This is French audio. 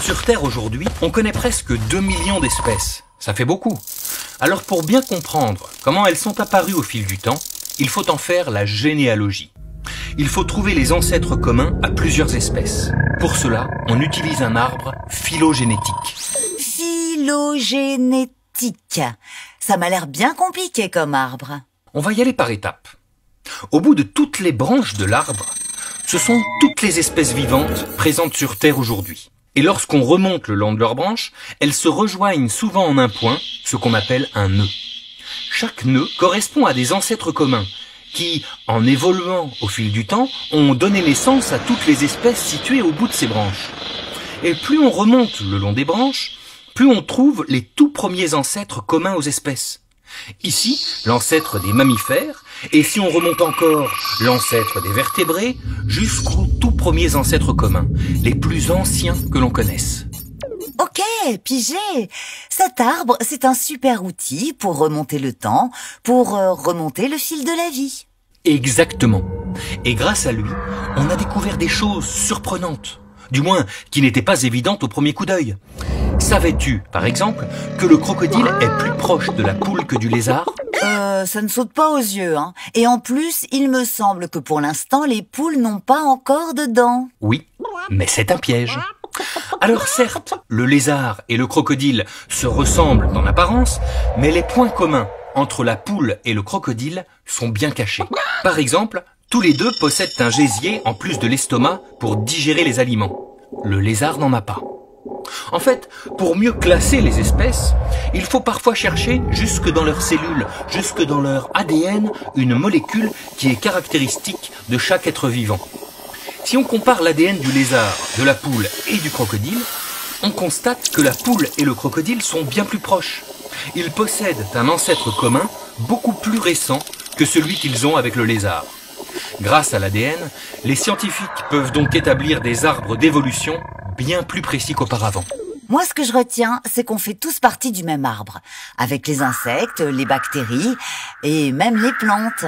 Sur Terre aujourd'hui, on connaît presque 2 millions d'espèces. Ça fait beaucoup. Alors pour bien comprendre comment elles sont apparues au fil du temps, il faut en faire la généalogie. Il faut trouver les ancêtres communs à plusieurs espèces. Pour cela, on utilise un arbre phylogénétique. Phylogénétique. Ça m'a l'air bien compliqué comme arbre. On va y aller par étapes. Au bout de toutes les branches de l'arbre, ce sont toutes les espèces vivantes présentes sur Terre aujourd'hui. Et lorsqu'on remonte le long de leurs branches, elles se rejoignent souvent en un point, ce qu'on appelle un nœud. Chaque nœud correspond à des ancêtres communs qui, en évoluant au fil du temps, ont donné naissance à toutes les espèces situées au bout de ces branches. Et plus on remonte le long des branches, plus on trouve les tout premiers ancêtres communs aux espèces. Ici, l'ancêtre des mammifères, et si on remonte encore, l'ancêtre des vertébrés, jusqu'aux tout premiers ancêtres communs, les plus anciens que l'on connaisse. Ok, pigé. Cet arbre, c'est un super outil pour remonter le temps, pour remonter le fil de la vie. Exactement. Et grâce à lui, on a découvert des choses surprenantes. Du moins, qui n'étaient pas évidentes au premier coup d'œil. Savais-tu, par exemple, que le crocodile est plus proche de la poule que du lézard ? Ça ne saute pas aux yeux, hein. Et en plus, il me semble que pour l'instant, les poules n'ont pas encore de dents. Oui, mais c'est un piège. Alors certes, le lézard et le crocodile se ressemblent en apparence, mais les points communs entre la poule et le crocodile sont bien cachés. Par exemple, tous les deux possèdent un gésier en plus de l'estomac pour digérer les aliments. Le lézard n'en a pas. En fait, pour mieux classer les espèces, il faut parfois chercher jusque dans leurs cellules, jusque dans leur ADN, une molécule qui est caractéristique de chaque être vivant. Si on compare l'ADN du lézard, de la poule et du crocodile, on constate que la poule et le crocodile sont bien plus proches. Ils possèdent un ancêtre commun beaucoup plus récent que celui qu'ils ont avec le lézard. Grâce à l'ADN, les scientifiques peuvent donc établir des arbres d'évolution bien plus précis qu'auparavant. Moi, ce que je retiens, c'est qu'on fait tous partie du même arbre, avec les insectes, les bactéries et même les plantes.